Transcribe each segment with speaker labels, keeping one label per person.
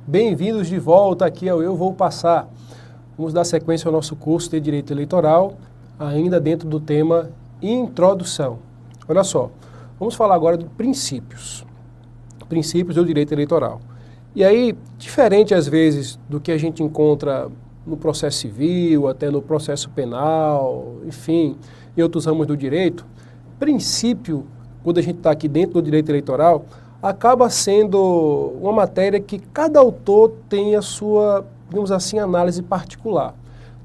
Speaker 1: Bem-vindos de volta aqui ao Eu Vou Passar. Vamos dar sequência ao nosso curso de Direito Eleitoral, ainda dentro do tema Introdução. Olha só, vamos falar agora de princípios. Princípios do direito eleitoral. E aí, diferente às vezes do que a gente encontra no processo civil, até no processo penal, enfim, em outros ramos do direito, princípio, quando a gente está aqui dentro do direito eleitoral, acaba sendo uma matéria que cada autor tem a sua, digamos assim, análise particular.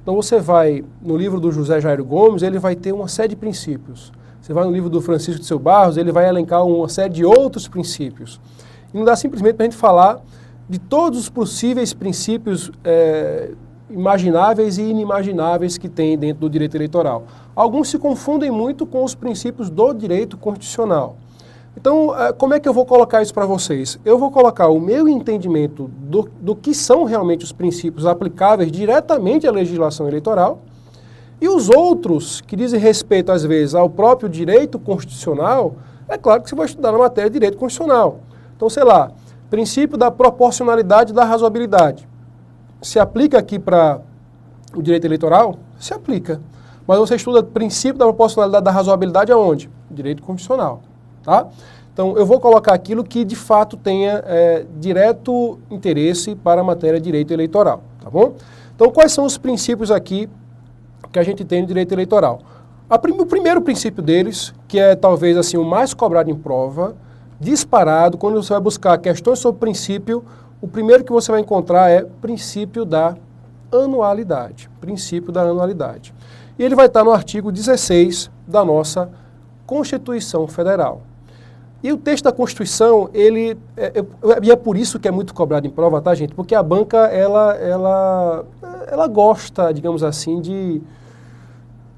Speaker 1: Então você vai, no livro do José Jairo Gomes, ele vai ter uma série de princípios. Você vai no livro do Francisco de Seu Barros, ele vai elencar uma série de outros princípios. E não dá simplesmente para a gente falar de todos os possíveis princípios imagináveis e inimagináveis que tem dentro do direito eleitoral. Alguns se confundem muito com os princípios do direito constitucional. Então, como é que eu vou colocar isso para vocês? Eu vou colocar o meu entendimento do que são realmente os princípios aplicáveis diretamente à legislação eleitoral e os outros que dizem respeito, às vezes, ao próprio direito constitucional. É claro que você vai estudar na matéria de direito constitucional. Então, sei lá, princípio da proporcionalidade e da razoabilidade. Se aplica aqui para o direito eleitoral? Se aplica. Mas você estuda princípio da proporcionalidade e da razoabilidade aonde? Direito constitucional. Tá? Então, eu vou colocar aquilo que, de fato, tenha direto interesse para a matéria de direito eleitoral, tá bom? Então, quais são os princípios aqui que a gente tem no direito eleitoral? O primeiro princípio deles, que é talvez assim o mais cobrado em prova, disparado, quando você vai buscar questões sobre princípio, o primeiro que você vai encontrar é princípio da anualidade. Princípio da anualidade. E ele vai estar no artigo 16 da nossa Constituição Federal. E o texto da Constituição, e é por isso que é muito cobrado em prova, tá, gente? Porque a banca, ela gosta, digamos assim, de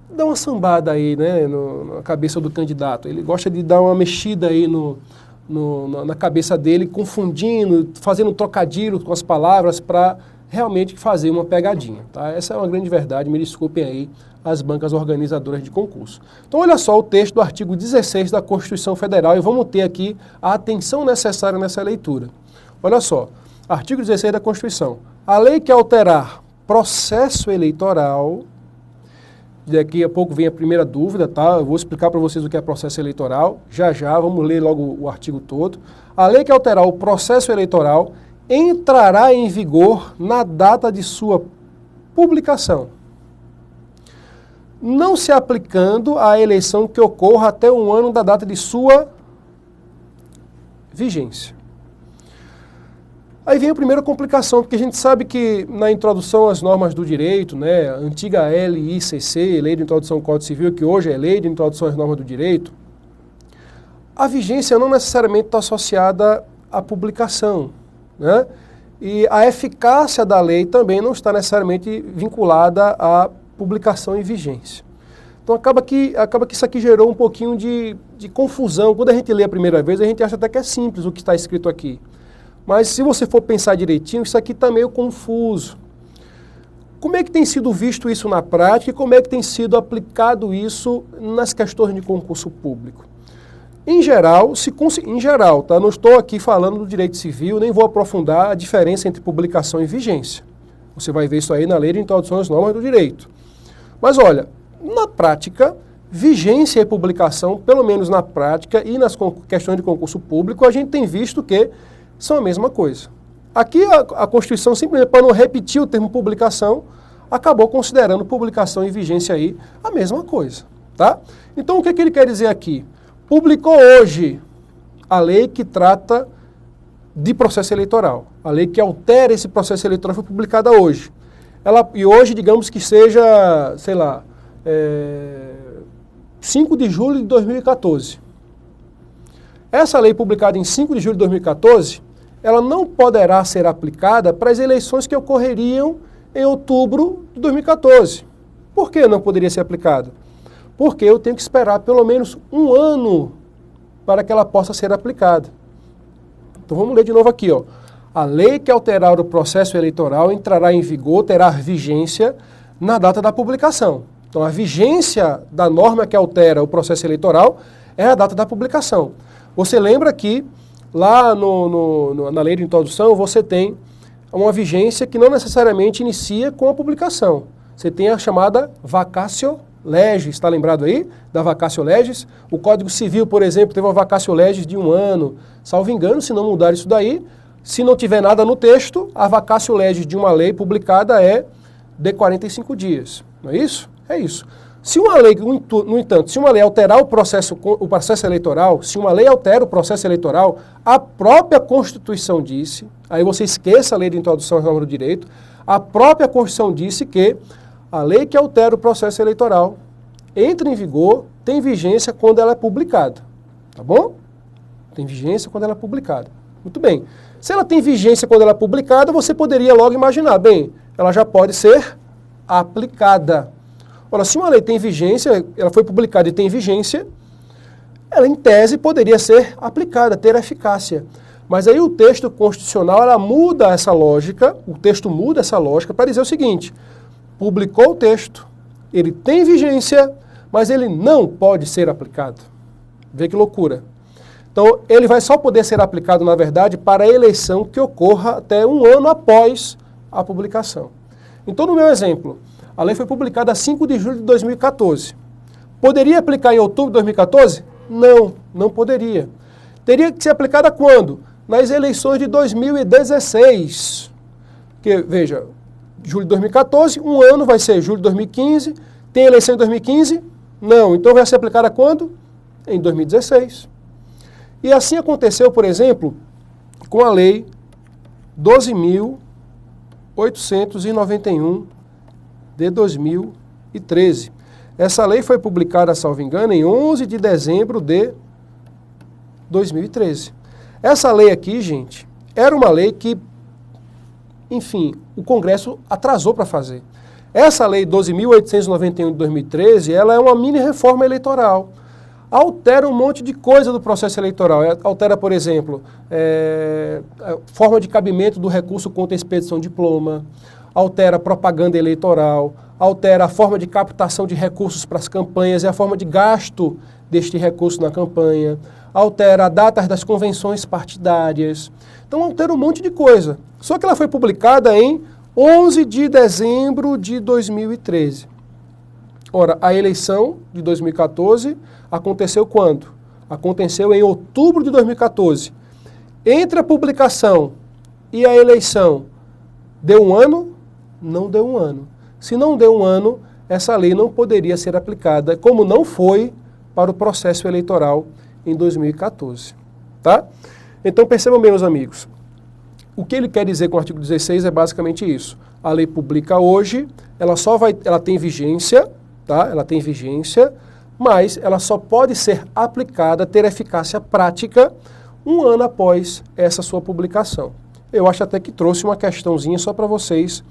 Speaker 1: dar uma sambada aí, né, na cabeça do candidato. Ele gosta de dar uma mexida aí na cabeça dele, confundindo, fazendo um trocadilho com as palavras para realmente fazer uma pegadinha, tá? Essa é uma grande verdade, me desculpem aí as bancas organizadoras de concurso. Então olha só o texto do artigo 16 da Constituição Federal e vamos ter aqui a atenção necessária nessa leitura. Olha só, artigo 16 da Constituição. A lei que alterar processo eleitoral, daqui a pouco vem a primeira dúvida, tá? Eu vou explicar para vocês o que é processo eleitoral, já, vamos ler logo o artigo todo. A lei que alterar o processo eleitoral entrará em vigor na data de sua publicação, não se aplicando à eleição que ocorra até um ano da data de sua vigência. Aí vem a primeira complicação, porque a gente sabe que na introdução às normas do direito, né, a antiga LICC, Lei de Introdução ao Código Civil, que hoje é Lei de Introdução às Normas do Direito, a vigência não necessariamente está associada à publicação, né? E a eficácia da lei também não está necessariamente vinculada à publicação em vigência. Então acaba que isso aqui gerou um pouquinho de confusão. Quando a gente lê a primeira vez, a gente acha até que é simples o que está escrito aqui. Mas se você for pensar direitinho, isso aqui está meio confuso. Como é que tem sido visto isso na prática e como é que tem sido aplicado isso nas questões de concurso público? Em geral, tá? Não estou aqui falando do direito civil, nem vou aprofundar a diferença entre publicação e vigência. Você vai ver isso aí na Lei de Introdução às Normas do Direito. Mas olha, na prática, vigência e publicação, pelo menos na prática e nas questões de concurso público, a gente tem visto que são a mesma coisa. Aqui a Constituição, simplesmente para não repetir o termo publicação, acabou considerando publicação e vigência aí a mesma coisa, tá? Então o que ele quer dizer aqui? Publicou hoje a lei que trata de processo eleitoral. A lei que altera esse processo eleitoral foi publicada hoje. E hoje, digamos que seja, sei lá, 5 de julho de 2014. Essa lei publicada em 5 de julho de 2014, ela não poderá ser aplicada para as eleições que ocorreriam em outubro de 2014. Por que não poderia ser aplicada? Porque eu tenho que esperar pelo menos um ano para que ela possa ser aplicada. Então vamos ler de novo aqui, ó. A lei que alterar o processo eleitoral entrará em vigor, terá vigência na data da publicação. Então a vigência da norma que altera o processo eleitoral é a data da publicação. Você lembra que lá na lei de introdução você tem uma vigência que não necessariamente inicia com a publicação. Você tem a chamada vacatio legis, está lembrado aí da vacatio legis? O Código Civil, por exemplo, teve uma vacatio legis de 1 ano. Salvo engano, se não mudar isso daí, se não tiver nada no texto, a vacatio legis de uma lei publicada é de 45 dias. Não é isso? É isso. Se uma lei, no entanto, se uma lei alterar o processo eleitoral, se uma lei altera o processo eleitoral, a própria Constituição disse, aí você esqueça a lei de introdução às normas do direito, a própria Constituição disse que a lei que altera o processo eleitoral entra em vigor, tem vigência quando ela é publicada. Tá bom? Tem vigência quando ela é publicada. Muito bem. Se ela tem vigência quando ela é publicada, você poderia logo imaginar, bem, ela já pode ser aplicada. Ora, se uma lei tem vigência, ela foi publicada e tem vigência, ela em tese poderia ser aplicada, ter eficácia. Mas aí o texto constitucional, ela muda essa lógica, o texto muda essa lógica para dizer o seguinte: publicou o texto, ele tem vigência, mas ele não pode ser aplicado. Vê que loucura. Então, ele vai só poder ser aplicado, na verdade, para a eleição que ocorra até 1 ano após a publicação. Então, no meu exemplo, a lei foi publicada a 5 de julho de 2014. Poderia aplicar em outubro de 2014? Não, não poderia. Teria que ser aplicada quando? Nas eleições de 2016. Porque, veja, julho de 2014, 1 ano vai ser julho de 2015. Tem eleição em 2015? Não. Então vai ser aplicada quando? Em 2016. E assim aconteceu, por exemplo, com a lei 12.891 de 2013. Essa lei foi publicada, salvo engano, em 11 de dezembro de 2013. Essa lei aqui, gente, era uma lei que, enfim, o Congresso atrasou para fazer. Essa lei 12.891 de 2013, ela é uma mini reforma eleitoral. Altera um monte de coisa do processo eleitoral. Altera, por exemplo, a forma de cabimento do recurso contra a expedição de diploma, altera a propaganda eleitoral, altera a forma de captação de recursos para as campanhas e a forma de gasto deste recurso na campanha, altera a data das convenções partidárias. Então altera um monte de coisa. Só que ela foi publicada em 11 de dezembro de 2013. Ora, a eleição de 2014 aconteceu quando? Aconteceu em outubro de 2014. Entre a publicação e a eleição, deu 1 ano? Não deu 1 ano. Se não deu 1 ano, essa lei não poderia ser aplicada, como não foi para o processo eleitoral em 2014. Tá? Então percebam bem, meus amigos. O que ele quer dizer com o artigo 16 é basicamente isso. A lei publica hoje, ela tem vigência, tá? Ela tem vigência, mas ela só pode ser aplicada, ter eficácia prática, 1 ano após essa sua publicação. Eu acho até que trouxe uma questãozinha só para vocês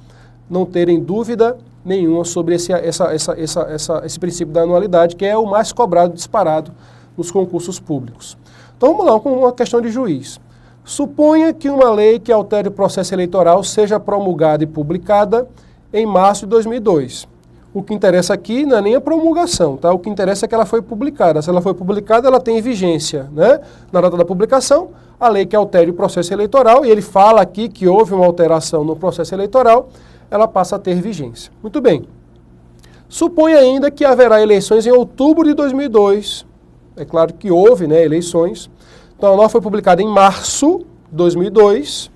Speaker 1: não terem dúvida nenhuma sobre esse princípio da anualidade, que é o mais cobrado, disparado nos concursos públicos. Então vamos lá com uma questão de juiz. Suponha que uma lei que altere o processo eleitoral seja promulgada e publicada em março de 2002. O que interessa aqui não é nem a promulgação, tá? O que interessa é que ela foi publicada. Se ela foi publicada, ela tem vigência, né? Na data da publicação, a lei que altere o processo eleitoral, e ele fala aqui que houve uma alteração no processo eleitoral, ela passa a ter vigência. Muito bem. Suponha ainda que haverá eleições em outubro de 2002. É claro que houve, né, eleições. Então a norma foi publicada em março de 2002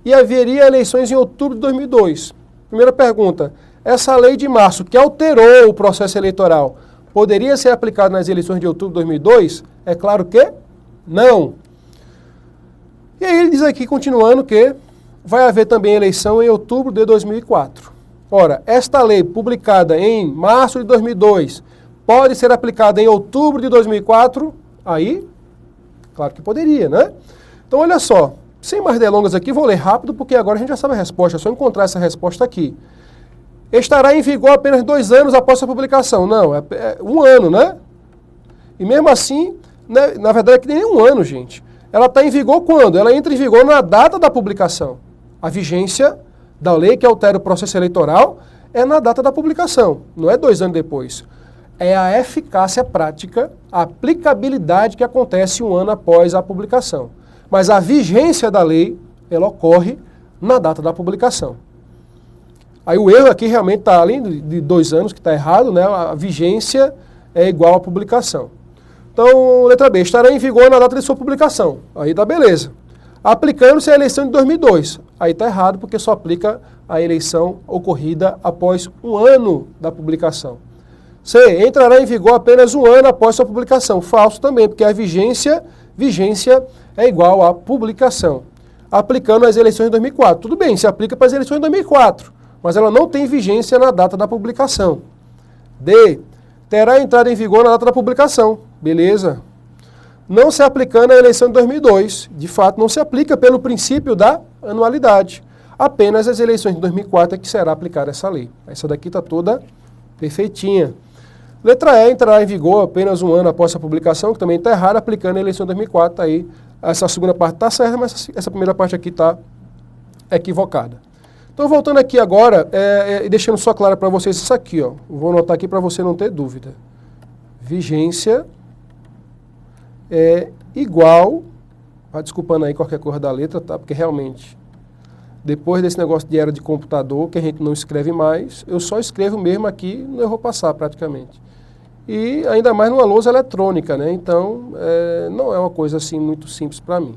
Speaker 1: e haveria eleições em outubro de 2002. Primeira pergunta, essa lei de março que alterou o processo eleitoral poderia ser aplicada nas eleições de outubro de 2002? É claro que não. E aí ele diz aqui, continuando, que vai haver também eleição em outubro de 2004. Ora, esta lei publicada em março de 2002 pode ser aplicada em outubro de 2004? Aí, claro que poderia, né? Então, olha só, sem mais delongas aqui, vou ler rápido, porque agora a gente já sabe a resposta, é só encontrar essa resposta aqui. Estará em vigor apenas 2 anos após a publicação. Não, é 1 ano, né? E mesmo assim, né, na verdade é que nem 1 ano, gente. Ela está em vigor quando? Ela entra em vigor na data da publicação. A vigência da lei que altera o processo eleitoral é na data da publicação, não é 2 anos depois. É a eficácia prática, a aplicabilidade que acontece 1 ano após a publicação. Mas a vigência da lei, ela ocorre na data da publicação. Aí o erro aqui realmente está, além de 2 anos, que está errado, né? A vigência é igual à publicação. Então, letra B, estará em vigor na data de sua publicação. Aí tá beleza. Aplicando-se a eleição de 2002. Aí está errado, porque só aplica a eleição ocorrida após 1 ano da publicação. C, entrará em vigor apenas 1 ano após sua publicação. Falso também, porque a vigência é igual à publicação. Aplicando as eleições de 2004. Tudo bem, se aplica para as eleições de 2004, mas ela não tem vigência na data da publicação. D, terá entrado em vigor na data da publicação. Beleza. Não se aplicando à eleição de 2002. De fato, não se aplica pelo princípio da anualidade. Apenas as eleições de 2004 é que será aplicada essa lei. Essa daqui está toda perfeitinha. Letra E, entrará em vigor apenas 1 ano após a publicação, que também está errado, aplicando a eleição de 2004. Aí, essa segunda parte está certa, mas essa primeira parte aqui está equivocada. Então, voltando aqui agora, e deixando só claro para vocês isso aqui, ó. Vou anotar aqui para você não ter dúvida. Vigência é igual, desculpando aí qualquer cor da letra, tá? Porque realmente, depois desse negócio de era de computador, que a gente não escreve mais, eu só escrevo mesmo aqui, não vou passar praticamente. E ainda mais numa lousa eletrônica, né? Então, não é uma coisa assim muito simples para mim.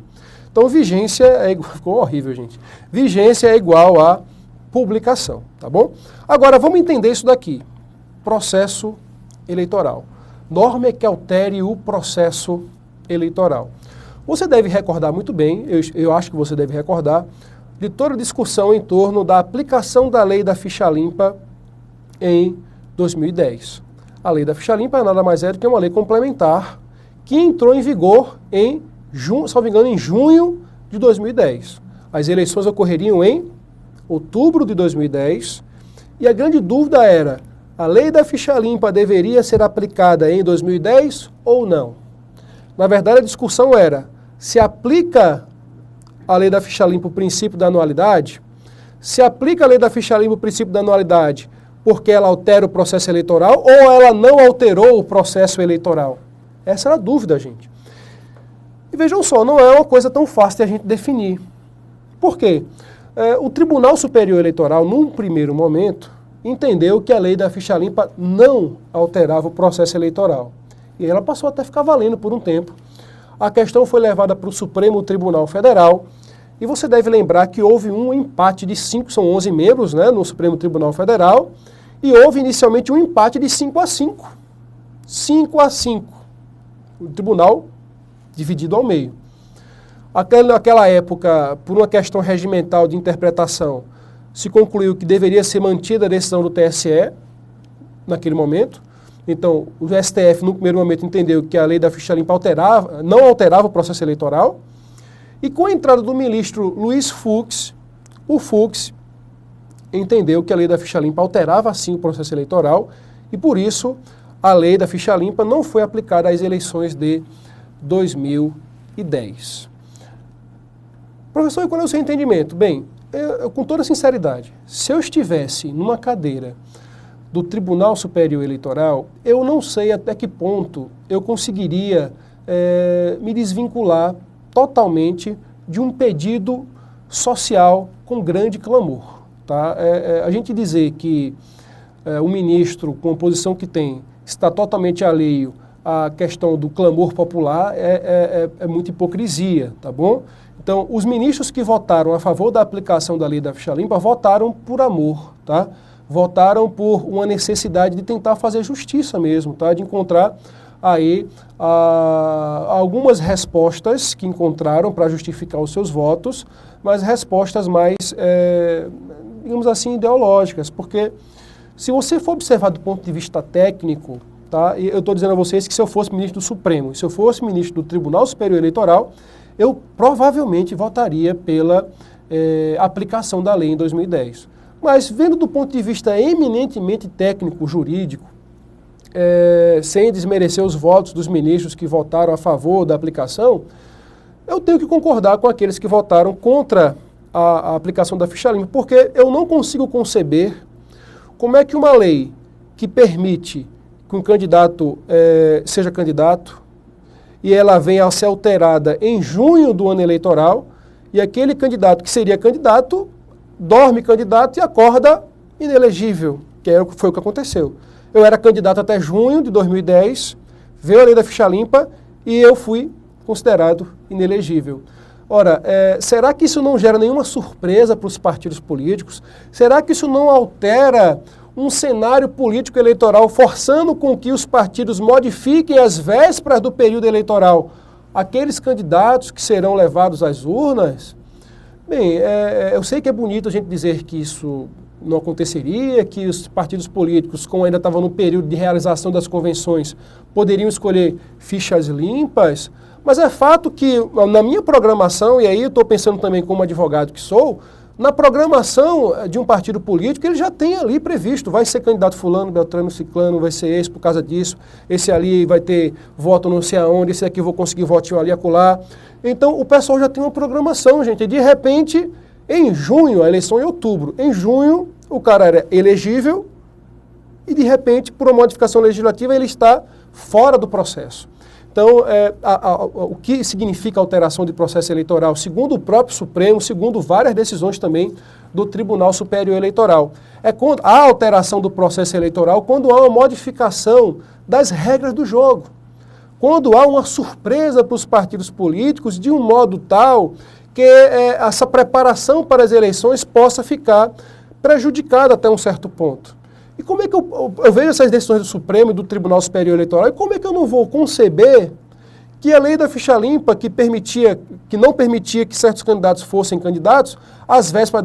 Speaker 1: Então, vigência é igual, ficou horrível, gente. Vigência é igual a publicação, tá bom? Agora, vamos entender isso daqui. Processo eleitoral. Norma que altere o processo eleitoral. Você deve recordar muito bem, eu acho que você deve recordar, de toda a discussão em torno da aplicação da lei da ficha limpa em 2010. A lei da ficha limpa nada mais é do que uma lei complementar que entrou em vigor em salvo engano, em junho de 2010. As eleições ocorreriam em outubro de 2010 e a grande dúvida era: a lei da ficha limpa deveria ser aplicada em 2010 ou não? Na verdade, a discussão era: se aplica a lei da ficha limpa o princípio da anualidade? Se aplica a lei da ficha limpa o princípio da anualidade porque ela altera o processo eleitoral ou ela não alterou o processo eleitoral? Essa era a dúvida, gente. E vejam só, não é uma coisa tão fácil de a gente definir. Por quê? O Tribunal Superior Eleitoral, num primeiro momento, entendeu que a lei da ficha limpa não alterava o processo eleitoral. E ela passou até a ficar valendo por um tempo. A questão foi levada para o Supremo Tribunal Federal. E você deve lembrar que houve um empate de 5, são 11 membros, né, no Supremo Tribunal Federal. E houve inicialmente um empate de 5-5. 5-5. O tribunal dividido ao meio. Naquela época, por uma questão regimental de interpretação, se concluiu que deveria ser mantida a decisão do TSE, naquele momento. Então, o STF, no primeiro momento, entendeu que a lei da ficha limpa não alterava o processo eleitoral. E com a entrada do ministro Luiz Fux, o Fux entendeu que a lei da ficha limpa alterava, sim, o processo eleitoral, e por isso a lei da ficha limpa não foi aplicada às eleições de 2010. Professor, e qual é o seu entendimento? Bem, com toda sinceridade, se eu estivesse numa cadeira do Tribunal Superior Eleitoral, eu não sei até que ponto eu conseguiria me desvincular totalmente de um pedido social com grande clamor. Tá? A gente dizer que o ministro, com a posição que tem, está totalmente alheio à questão do clamor popular é muita hipocrisia, tá bom? Então, os ministros que votaram a favor da aplicação da lei da ficha limpa votaram por amor, tá? Votaram por uma necessidade de tentar fazer justiça mesmo, tá? De encontrar aí algumas respostas que encontraram para justificar os seus votos, mas respostas mais, digamos assim, ideológicas, porque se você for observar do ponto de vista técnico, tá? Eu estou dizendo a vocês que se eu fosse ministro do Supremo, se eu fosse ministro do Tribunal Superior Eleitoral, eu provavelmente votaria pela aplicação da lei em 2010. Mas vendo do ponto de vista eminentemente técnico, jurídico, sem desmerecer os votos dos ministros que votaram a favor da aplicação, eu tenho que concordar com aqueles que votaram contra a aplicação da ficha limpa, porque eu não consigo conceber como é que uma lei que permite que um candidato seja candidato e ela venha a ser alterada em junho do ano eleitoral e aquele candidato que seria candidato dorme candidato e acorda inelegível, que foi o que aconteceu. Eu era candidato até junho de 2010, veio a lei da ficha limpa e eu fui considerado inelegível. Ora, será que isso não gera nenhuma surpresa para os partidos políticos? Será que isso não altera um cenário político eleitoral forçando com que os partidos modifiquem às vésperas do período eleitoral aqueles candidatos que serão levados às urnas? Bem, eu sei que é bonito a gente dizer que isso não aconteceria, que os partidos políticos, como ainda estavam no período de realização das convenções, poderiam escolher fichas limpas, mas é fato que na minha programação, e aí eu estou pensando também como advogado que sou, na programação de um partido político, ele já tem ali previsto, vai ser candidato fulano, beltrano, ciclano, vai ser esse por causa disso, esse ali vai ter voto não sei aonde, esse aqui eu vou conseguir votinho ali, acolá. Então o pessoal já tem uma programação, gente, e de repente, em junho, a eleição é em outubro, em junho o cara era elegível e de repente, por uma modificação legislativa, ele está fora do processo. Então, o que significa alteração de processo eleitoral? Segundo o próprio Supremo, segundo várias decisões também do Tribunal Superior Eleitoral, é quando há alteração do processo eleitoral quando há uma modificação das regras do jogo. Quando há uma surpresa para os partidos políticos de um modo tal que essa preparação para as eleições possa ficar prejudicada até um certo ponto. E como é que eu vejo essas decisões do Supremo e do Tribunal Superior Eleitoral, e como é que eu não vou conceber que a lei da ficha limpa, que não permitia que certos candidatos fossem candidatos, às vésperas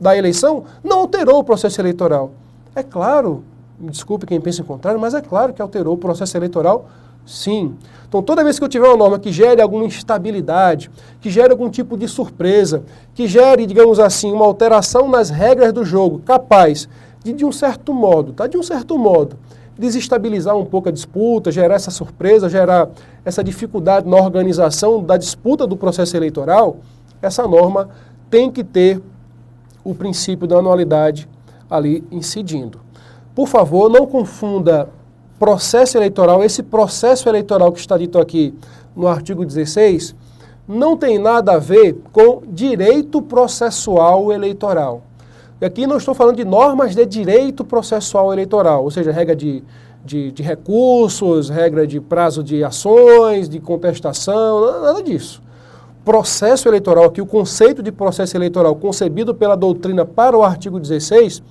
Speaker 1: da eleição, não alterou o processo eleitoral? É claro, me desculpe quem pensa em contrário, mas é claro que alterou o processo eleitoral, sim. Então, toda vez que eu tiver uma norma que gere alguma instabilidade, que gere algum tipo de surpresa, que gere, digamos assim, uma alteração nas regras do jogo, capaz de um certo modo, desestabilizar um pouco a disputa, gerar essa surpresa, gerar essa dificuldade na organização da disputa do processo eleitoral, essa norma tem que ter o princípio da anualidade ali incidindo. Por favor, não confunda processo eleitoral, esse processo eleitoral que está dito aqui no artigo 16, não tem nada a ver com direito processual eleitoral. E aqui não estou falando de normas de direito processual eleitoral, ou seja, regra de recursos, regra de prazo de ações, de contestação, nada disso. Processo eleitoral, aqui o conceito de processo eleitoral concebido pela doutrina para o artigo 16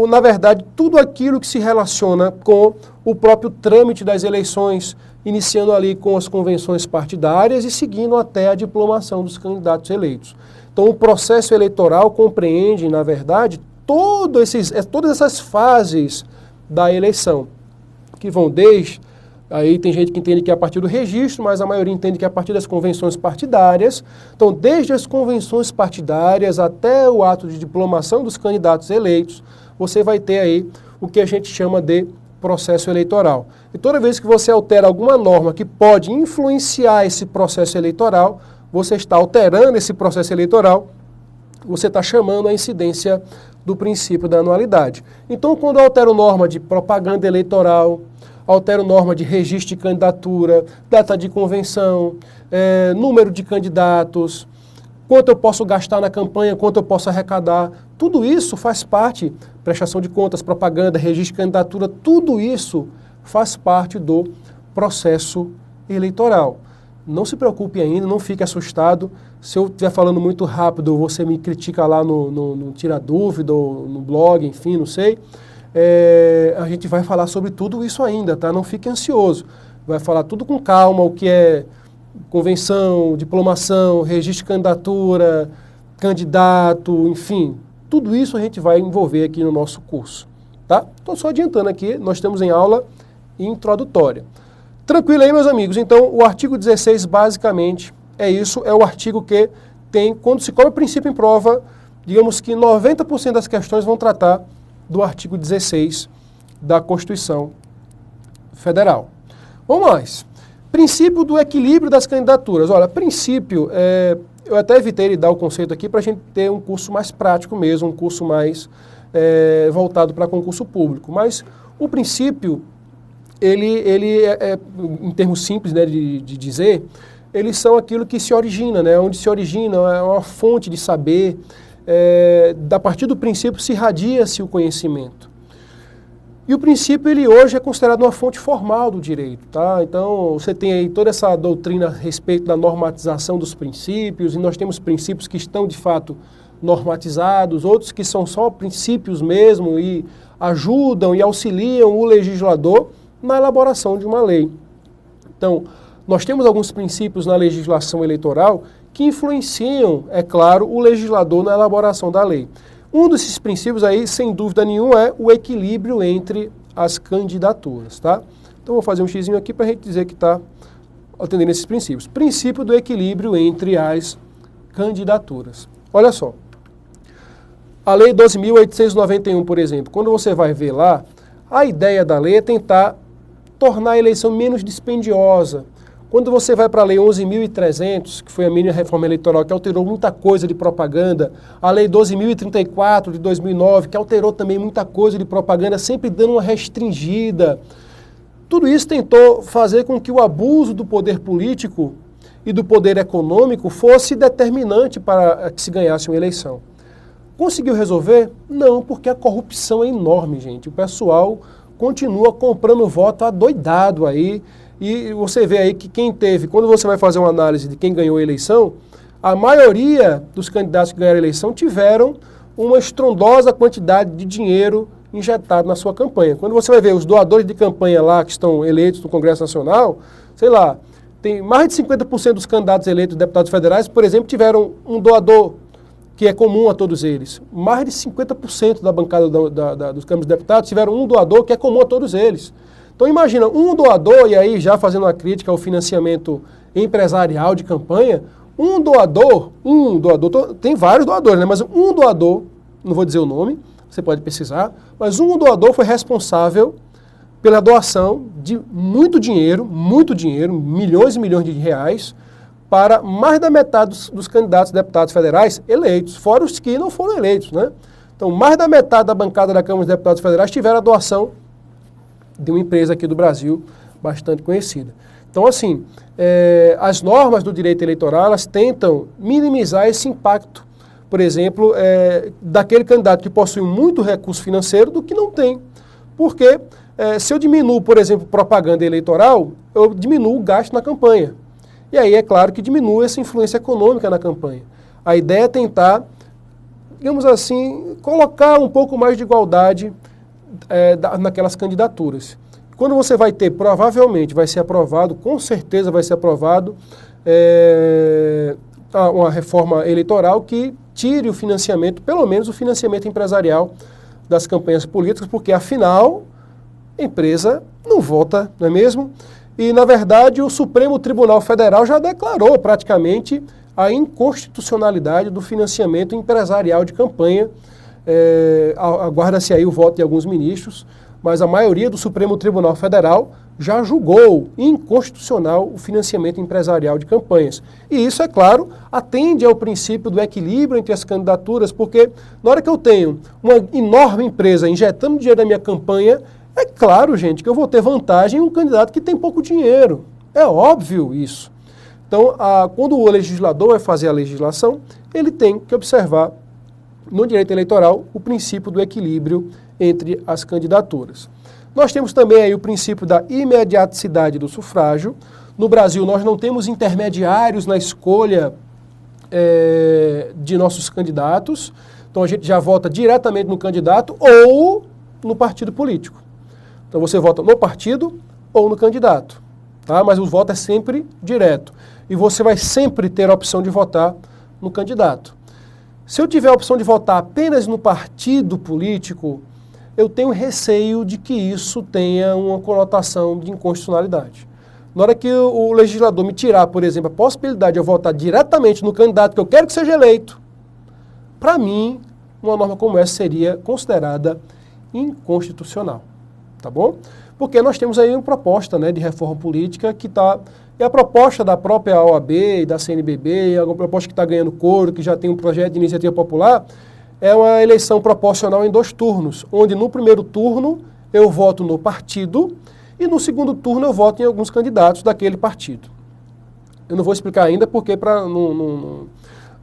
Speaker 1: na verdade, tudo aquilo que se relaciona com o próprio trâmite das eleições, iniciando ali com as convenções partidárias e seguindo até a diplomação dos candidatos eleitos. Então, o processo eleitoral compreende, na verdade, todas essas fases da eleição, que vão desde, aí tem gente que entende que é a partir do registro, mas a maioria entende que é a partir das convenções partidárias. Então, desde as convenções partidárias até o ato de diplomação dos candidatos eleitos, você vai ter aí o que a gente chama de processo eleitoral. E toda vez que você altera alguma norma que pode influenciar esse processo eleitoral, você está alterando esse processo eleitoral, você está chamando a incidência do princípio da anualidade. Então, quando eu altero norma de propaganda eleitoral, altero norma de registro de candidatura, data de convenção, número de candidatos, quanto eu posso gastar na campanha, quanto eu posso arrecadar, tudo isso faz parte, prestação de contas, propaganda, registro de candidatura, tudo isso faz parte do processo eleitoral. Não se preocupe ainda, não fique assustado. Se eu estiver falando muito rápido, você me critica lá no Tira Dúvida, ou no blog, enfim, não sei. A gente vai falar sobre tudo isso ainda, tá? Não fique ansioso. Vai falar tudo com calma, o que é convenção, diplomação, registro de candidatura, candidato, enfim. Tudo isso a gente vai envolver aqui no nosso curso, tá? Estou só adiantando aqui, nós estamos em aula introdutória. Tranquilo aí, meus amigos? Então, o artigo 16, basicamente, é isso. É o artigo que tem, quando se cobra o princípio em prova, digamos que 90% das questões vão tratar do artigo 16 da Constituição Federal. Vamos mais. Princípio do equilíbrio das candidaturas. Olha, princípio, eu até evitei de dar o conceito aqui para a gente ter um curso mais prático mesmo, um curso mais voltado para concurso público. Mas o princípio, ele em termos simples, né, de dizer, eles são aquilo que se origina, né, onde se origina, é uma fonte de saber, a partir do princípio se irradia-se o conhecimento. E o princípio, ele hoje é considerado uma fonte formal do direito, tá? Então, você tem aí toda essa doutrina a respeito da normatização dos princípios, e nós temos princípios que estão, de fato, normatizados, outros que são só princípios mesmo e ajudam e auxiliam o legislador na elaboração de uma lei. Então, nós temos alguns princípios na legislação eleitoral que influenciam, é claro, o legislador na elaboração da lei. Um desses princípios aí, sem dúvida nenhuma, é o equilíbrio entre as candidaturas, tá? Então, vou fazer um xizinho aqui para a gente dizer que está atendendo esses princípios. Princípio do equilíbrio entre as candidaturas. Olha só. A Lei 12.891, por exemplo, quando você vai ver lá, a ideia da lei é tentar tornar a eleição menos dispendiosa. Quando você vai para a Lei 11.300, que foi a mini reforma eleitoral, que alterou muita coisa de propaganda, a Lei 12.034 de 2009, que alterou também muita coisa de propaganda, sempre dando uma restringida. Tudo isso tentou fazer com que o abuso do poder político e do poder econômico fosse determinante para que se ganhasse uma eleição. Conseguiu resolver? Não, porque a corrupção é enorme, gente. O pessoal continua comprando voto adoidado aí. E você vê aí que quem teve, quando você vai fazer uma análise de quem ganhou a eleição, a maioria dos candidatos que ganharam a eleição tiveram uma estrondosa quantidade de dinheiro injetado na sua campanha. Quando você vai ver os doadores de campanha lá que estão eleitos no Congresso Nacional, sei lá, tem mais de 50% dos candidatos eleitos deputados federais, por exemplo, tiveram um doador que é comum a todos eles. Mais de 50% da bancada dos câmaras de deputados tiveram um doador que é comum a todos eles. Então imagina, um doador, e aí já fazendo uma crítica ao financiamento empresarial de campanha, um doador, tem vários doadores, né? Mas um doador, não vou dizer o nome, você pode pesquisar, mas um doador foi responsável pela doação de muito dinheiro, milhões e milhões de reais, para mais da metade dos candidatos a deputados federais eleitos, fora os que não foram eleitos, né? Então, mais da metade da bancada da Câmara dos Deputados Federais tiveram a doação de uma empresa aqui do Brasil bastante conhecida. Então, assim, as normas do direito eleitoral, elas tentam minimizar esse impacto, por exemplo, daquele candidato que possui muito recurso financeiro do que não tem. Porque se eu diminuo, por exemplo, propaganda eleitoral, eu diminuo o gasto na campanha. E aí é claro que diminui essa influência econômica na campanha. A ideia é tentar, digamos assim, colocar um pouco mais de igualdade naquelas candidaturas. Quando você vai ter, provavelmente vai ser aprovado, com certeza vai ser aprovado, uma reforma eleitoral que tire o financiamento, pelo menos o financiamento empresarial das campanhas políticas, porque afinal a empresa não vota, não é mesmo? E, na verdade, o Supremo Tribunal Federal já declarou praticamente a inconstitucionalidade do financiamento empresarial de campanha. Aguarda-se aí o voto de alguns ministros, mas a maioria do Supremo Tribunal Federal já julgou inconstitucional o financiamento empresarial de campanhas. E isso, é claro, atende ao princípio do equilíbrio entre as candidaturas, porque na hora que eu tenho uma enorme empresa injetando dinheiro na minha campanha, é claro, gente, que eu vou ter vantagem em um candidato que tem pouco dinheiro. É óbvio isso. Então, quando o legislador vai fazer a legislação, ele tem que observar no direito eleitoral o princípio do equilíbrio entre as candidaturas. Nós temos também aí o princípio da imediaticidade do sufrágio. No Brasil, nós não temos intermediários na escolha de nossos candidatos. Então, a gente já vota diretamente no candidato ou no partido político. Então você vota no partido ou no candidato, tá? Mas o voto é sempre direto. E você vai sempre ter a opção de votar no candidato. Se eu tiver a opção de votar apenas no partido político, eu tenho receio de que isso tenha uma conotação de inconstitucionalidade. Na hora que o legislador me tirar, por exemplo, a possibilidade de eu votar diretamente no candidato que eu quero que seja eleito, para mim, uma norma como essa seria considerada inconstitucional. Tá bom? Porque nós temos aí uma proposta, né, de reforma política que é a proposta da própria OAB e da CNBB, é uma proposta que está ganhando coro, que já tem um projeto de iniciativa popular, é uma eleição proporcional em 2 turnos, onde no primeiro turno eu voto no partido e no segundo turno eu voto em alguns candidatos daquele partido. Eu não vou explicar ainda porque para não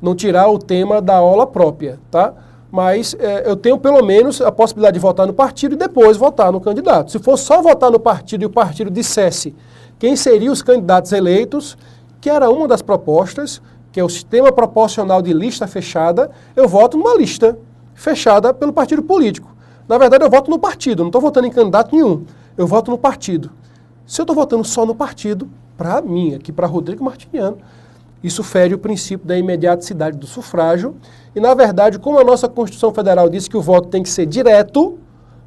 Speaker 1: não tirar o tema da aula própria, tá? Mas eu tenho pelo menos a possibilidade de votar no partido e depois votar no candidato. Se for só votar no partido e o partido dissesse quem seriam os candidatos eleitos, que era uma das propostas, que é o sistema proporcional de lista fechada, eu voto numa lista fechada pelo partido político. Na verdade, eu voto no partido, não estou votando em candidato nenhum, eu voto no partido. Se eu estou votando só no partido, para mim, aqui para Rodrigo Martiniano, isso fere o princípio da imediaticidade do sufrágio. E, na verdade, como a nossa Constituição Federal diz que o voto tem que ser direto,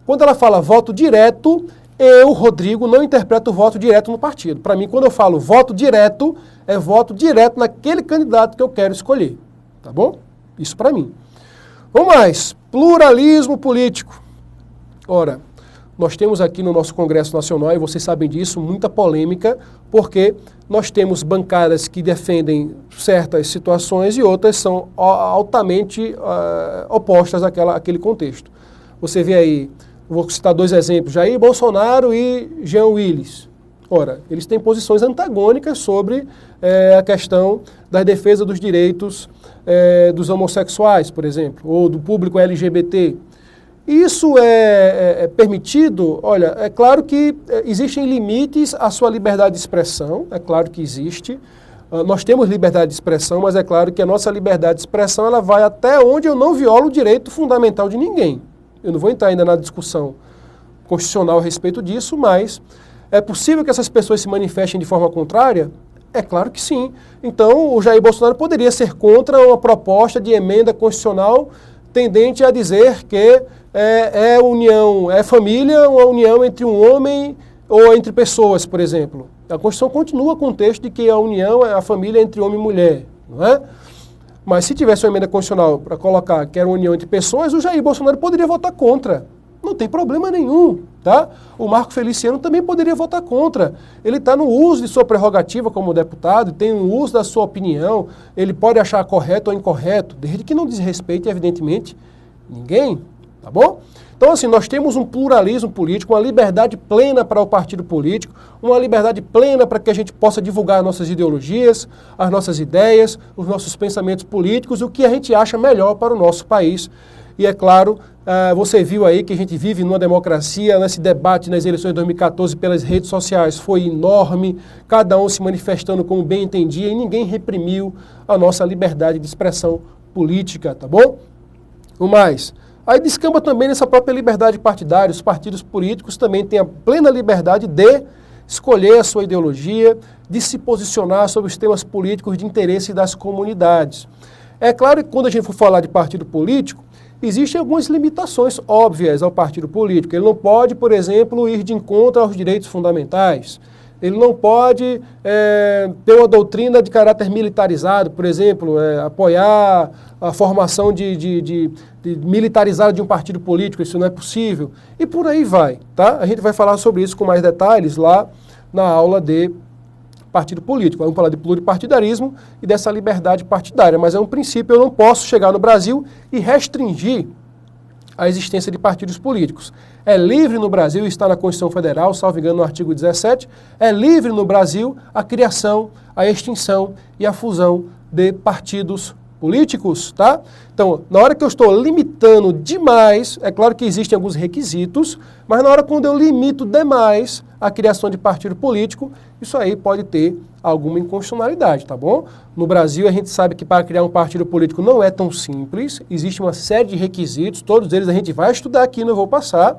Speaker 1: quando ela fala voto direto, eu, Rodrigo, não interpreto o voto direto no partido. Para mim, quando eu falo voto direto, é voto direto naquele candidato que eu quero escolher. Tá bom? Isso para mim. Vamos mais. Pluralismo político. Ora, nós temos aqui no nosso Congresso Nacional, e vocês sabem disso, muita polêmica, porque nós temos bancadas que defendem certas situações e outras são altamente opostas àquele contexto. Você vê aí, vou citar dois exemplos, Jair Bolsonaro e Jean Willis. Ora, eles têm posições antagônicas sobre a questão da defesa dos direitos dos homossexuais, por exemplo, ou do público LGBT. Isso é permitido? Olha, é claro que existem limites à sua liberdade de expressão, é claro que existe. Nós temos liberdade de expressão, mas é claro que a nossa liberdade de expressão ela vai até onde eu não violo o direito fundamental de ninguém. Eu não vou entrar ainda na discussão constitucional a respeito disso, mas é possível que essas pessoas se manifestem de forma contrária? É claro que sim. Então, o Jair Bolsonaro poderia ser contra uma proposta de emenda constitucional tendente a dizer que é família, uma união entre um homem ou entre pessoas, por exemplo. A Constituição continua com o texto de que a união é a família entre homem e mulher, não é? Mas se tivesse uma emenda constitucional para colocar que era uma união entre pessoas, o Jair Bolsonaro poderia votar contra. Não tem problema nenhum, tá? O Marco Feliciano também poderia votar contra. Ele está no uso de sua prerrogativa como deputado, tem o uso da sua opinião, ele pode achar correto ou incorreto, desde que não desrespeite, evidentemente, ninguém, tá bom? Então, assim, nós temos um pluralismo político, uma liberdade plena para o partido político, uma liberdade plena para que a gente possa divulgar as nossas ideologias, as nossas ideias, os nossos pensamentos políticos, o que a gente acha melhor para o nosso país. E é claro, você viu aí que a gente vive numa democracia, nesse debate nas eleições de 2014 pelas redes sociais foi enorme, cada um se manifestando como bem entendia e ninguém reprimiu a nossa liberdade de expressão política, tá bom? O mais, aí descamba também nessa própria liberdade partidária, os partidos políticos também têm a plena liberdade de escolher a sua ideologia, de se posicionar sobre os temas políticos de interesse das comunidades. É claro que quando a gente for falar de partido político, existem algumas limitações óbvias ao partido político. Ele não pode, por exemplo, ir de encontro aos direitos fundamentais. Ele não pode ter uma doutrina de caráter militarizado, por exemplo, apoiar a formação de militarizada de um partido político, isso não é possível. E por aí vai, tá? A gente vai falar sobre isso com mais detalhes lá na aula de partido político. Vamos falar de pluripartidarismo e dessa liberdade partidária, mas é um princípio, eu não posso chegar no Brasil e restringir a existência de partidos políticos. É livre no Brasil, está na Constituição Federal, salvo engano no artigo 17, é livre no Brasil a criação, a extinção e a fusão de partidos políticos, tá? Então, na hora que eu estou limitando demais, é claro que existem alguns requisitos, mas na hora quando eu limito demais a criação de partido político, isso aí pode ter alguma inconstitucionalidade, tá bom? No Brasil, a gente sabe que para criar um partido político não é tão simples, existe uma série de requisitos, todos eles a gente vai estudar aqui, não vou passar,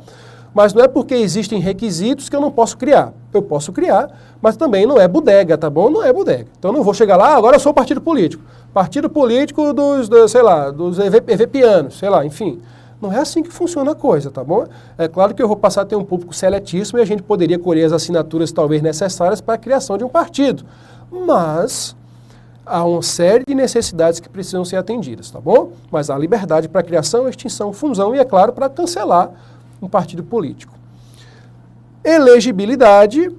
Speaker 1: mas não é porque existem requisitos que eu não posso criar. Eu posso criar, mas também não é bodega, tá bom? Não é bodega. Então não vou chegar lá, agora eu sou partido político. Partido político dos EVPianos, sei lá, enfim. Não é assim que funciona a coisa, tá bom? É claro que eu vou passar a ter um público seletíssimo e a gente poderia colher as assinaturas talvez necessárias para a criação de um partido. Mas há uma série de necessidades que precisam ser atendidas, tá bom? Mas há liberdade para criação, extinção, fusão e, é claro, para cancelar um partido político. Elegibilidade,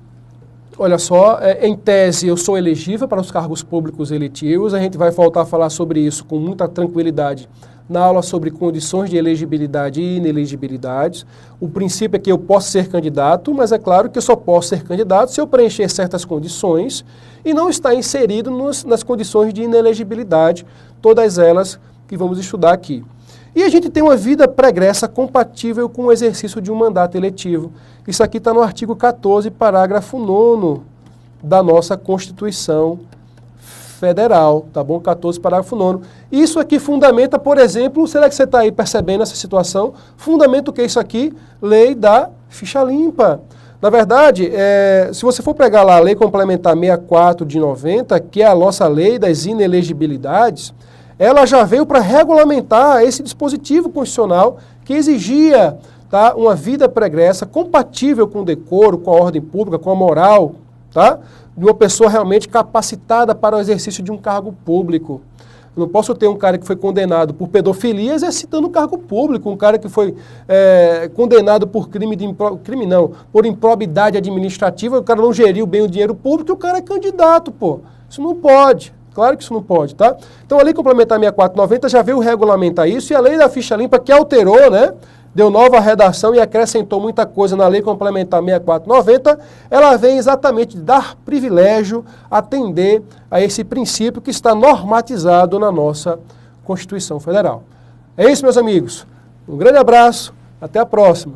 Speaker 1: olha só, em tese eu sou elegível para os cargos públicos eletivos, a gente vai voltar a falar sobre isso com muita tranquilidade na aula sobre condições de elegibilidade e inelegibilidade. O princípio é que eu posso ser candidato, mas é claro que eu só posso ser candidato se eu preencher certas condições e não estar inserido nas condições de inelegibilidade, todas elas que vamos estudar aqui. E a gente tem uma vida pregressa compatível com o exercício de um mandato eletivo. Isso aqui está no artigo 14, parágrafo 9º da nossa Constituição Federal, tá bom? 14, parágrafo 9º. Isso aqui fundamenta, por exemplo, será que você está aí percebendo essa situação? Fundamenta o que é isso aqui? Lei da ficha limpa. Na verdade, se você for pegar lá a Lei Complementar 64 de 90, que é a nossa lei das inelegibilidades, ela já veio para regulamentar esse dispositivo constitucional que exigia, tá, uma vida pregressa compatível com o decoro, com a ordem pública, com a moral, tá, de uma pessoa realmente capacitada para o exercício de um cargo público. Eu não posso ter um cara que foi condenado por pedofilia exercitando um cargo público, um cara que foi condenado por por improbidade administrativa, o cara não geriu bem o dinheiro público e o cara é candidato, pô. Isso não pode. Claro que isso não pode, tá? Então a Lei Complementar 6490 já veio regulamentar isso e a Lei da Ficha Limpa que alterou, né? Deu nova redação e acrescentou muita coisa na Lei Complementar 6490, ela vem exatamente dar privilégio, atender a esse princípio que está normatizado na nossa Constituição Federal. É isso, meus amigos. Um grande abraço, até a próxima.